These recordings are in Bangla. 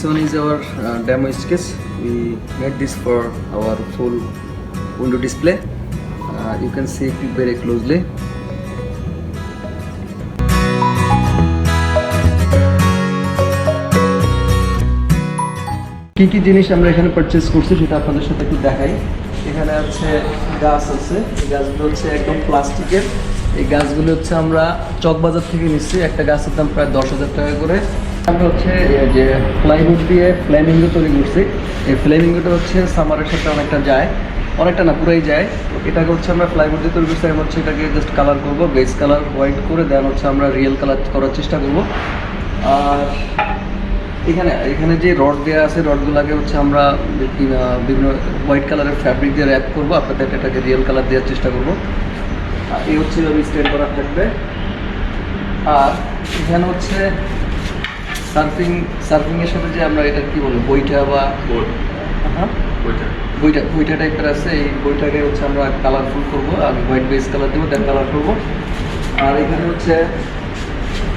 one is our demo sketch. We made this for our full window display. You can see it very closely. কি কি জিনিস আমরা এখানে পারচেজ করছি সেটা আপনাদের সাথে একটু দেখাই। এখানে আছে গাছ আছে, এই গাছগুলো হচ্ছে একদম প্লাস্টিকের। এই গাছগুলো হচ্ছে আমরা চকবাজার থেকে নিচ্ছি, একটা গাছের দাম প্রায় 10,000 টাকা করে। আমরা হচ্ছে যে প্লাইউড দিয়ে ফ্লেমিঙ্গো তৈরি করছি। এই ফ্লেমিঙ্গোটা হচ্ছে সামারের সাথে অনেকটা যায়, অনেকটা না পুরাই যায়। এটাকে হচ্ছে আমরা প্লাইউড দিয়ে তৈরি করছি। আমি হচ্ছে এটাকে জাস্ট কালার করবো, বেস কালার হোয়াইট করে দেন হচ্ছে আমরা রিয়েল কালার করার চেষ্টা করবো। আর এখানে যে রড দেওয়া আছে, রডগুলোকে হচ্ছে আমরা বিভিন্ন হোয়াইট কালারের ফ্যাব্রিক দিয়ে র্যাপ করবো, আপনাদের এটাকে রিয়েল কালার দেওয়ার চেষ্টা করবো। আর এই হচ্ছে স্ট্রেট করা থাকবে। আর এখানে হচ্ছে সার্ফিংয়ের সাথে যে আমরা এটা কি বলবো, বইটা বা বইটা টাইপের আছে। এই বইটাকে হচ্ছে আমরা কালারফুল করবো, আমি হোয়াইট বেস কালার দেবো, দেন কালার করবো। আর এখানে হচ্ছে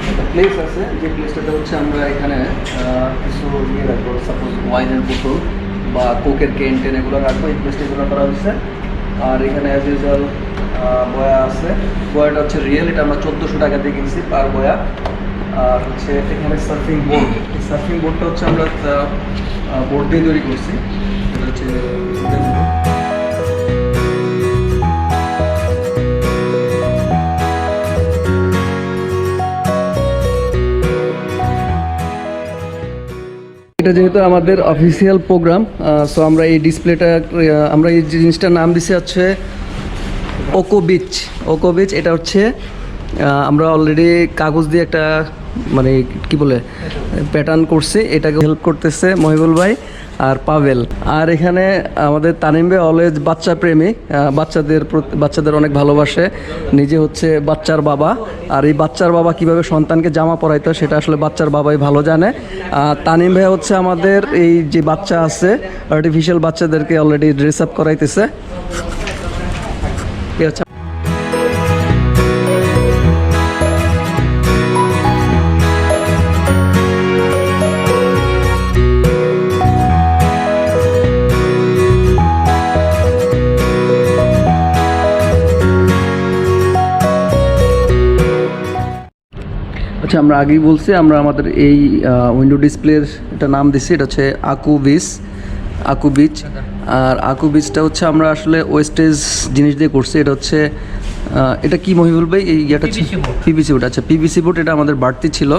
একটা প্লেস আছে, যে প্লেসটাতে হচ্ছে আমরা এখানে কিছু নিয়ে রাখবো, সাপোজ ওয়াইনের বোতল বা কোকের ক্যান টেন এগুলো রাখবো। এই প্লেসটা এগুলো করা হচ্ছে। আর এখানে অ্যাজ ইউজুয়াল বয়া আছে। বয়াটা হচ্ছে রিয়েল, এটা আমরা 1400 টাকা দিয়ে কিনছি পার বয়া। আর হচ্ছে এখানে সার্ফিং বোর্ড, এই সার্ফিং বোর্ডটা হচ্ছে আমরা বোর্ড দিয়ে তৈরি করছি। এটা হচ্ছে এটা যেহেতু আমাদের অফিসিয়াল প্রোগ্রাম, সো আমরা এই ডিসপ্লেটা আমরা এই জিনিসটার নাম দিছি হচ্ছে ওকো বিচ। এটা হচ্ছে আমরা অলরেডি কাগজ দিয়ে একটা মানে কি বলে প্যাটার্ন করছি। এটাকে হেল্প করতেছে মহিবুল ভাই আর পাভেল। আর এখানে আমাদের তানিম ভাই অলওয়েজ বাচ্চা প্রেমিক, বাচ্চাদের অনেক ভালোবাসে, নিজে হচ্ছে বাচ্চার বাবা। আর এই বাচ্চার বাবা কিভাবে সন্তানকে জামা পরাইতে হয় সেটা আসলে বাচ্চার বাবাই ভালো জানে। তানিম ভাই হচ্ছে আমাদের এই যে বাচ্চা আছে আর্টিফিশিয়াল বাচ্চাদেরকে অলরেডি ড্রেস আপ করাইতেছে। আচ্ছা, আমরা আগেই বলছি আমরা আমাদের এই উইন্ডো ডিসপ্লের এটা নাম দিচ্ছি, এটা হচ্ছে আকু বিচ। আর আকু বিচটা হচ্ছে আমরা আসলে ওয়েস্টেজ জিনিস দিয়ে করছি। এটা হচ্ছে এটা কি মহিবুল ভাই, এই ইয়েটা পিভিসি বোর্ড। আচ্ছা, পিভিসি বোর্ড এটা আমাদের বাড়তি ছিল,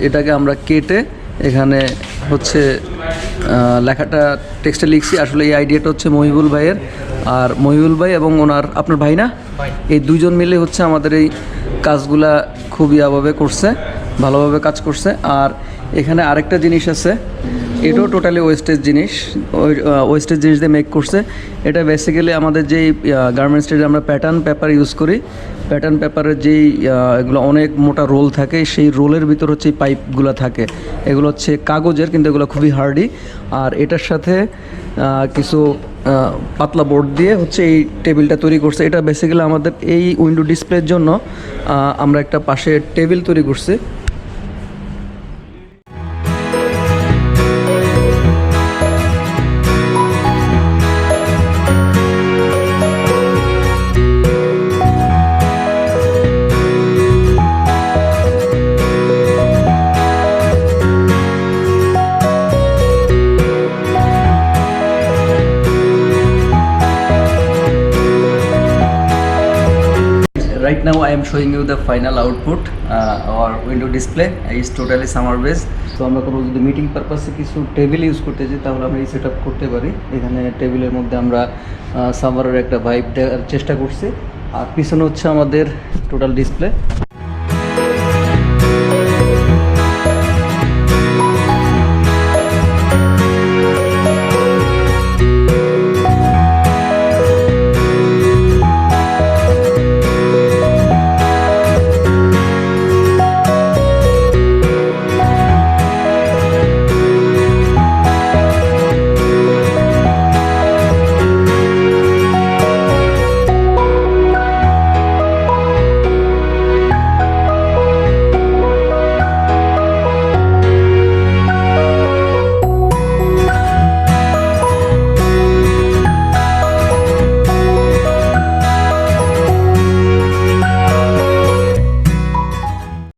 এটাকে আমরা কেটে এখানে হচ্ছে লেখাটা টেক্সটে লিখছি। আসলে এই আইডিয়াটা হচ্ছে মহিবুল ভাইয়ের। আর মহিবুল ভাই এবং আপনার ভাই না, এই দুজন মিলে হচ্ছে আমাদের এই কাজগুলা খুবই ভালোভাবে কাজ করছে। আর এখানে আরেকটা জিনিস আছে, এটাও টোটালি ওয়েস্টেজ জিনিস দিয়ে মেক করছে। এটা বেসিক্যালি আমাদের যেই গার্মেন্টস স্টেজে আমরা প্যাটার্ন পেপার ইউজ করি, প্যাটার্ন পেপারের যেই এগুলো অনেক মোটা রোল থাকে, সেই রোলের ভিতর হচ্ছে এই পাইপগুলো থাকে। এগুলো হচ্ছে কাগজের, কিন্তু এগুলো খুবই হার্ডি। আর এটার সাথে কিছু পাতলা বোর্ড দিয়ে হচ্ছে এই টেবিলটা তৈরি করছে। এটা বেসিক্যালি আমাদের এই উইন্ডো ডিসপ্লের জন্য আমরা একটা পাশে টেবিল তৈরি করছি। Right now I am showing you the final output. Our window display is totally summer based. So আমরা কোনো যদি মিটিং পারপাসে কিছু টেবিল ইউজ করতে চাই তাহলে আমরা এই সেট আপ করতে পারি। এখানে টেবিলের মধ্যে আমরা সামারের একটা ভাইব দেওয়ার চেষ্টা করছি। আর পিছনে হচ্ছে আমাদের টোটাল ডিসপ্লে।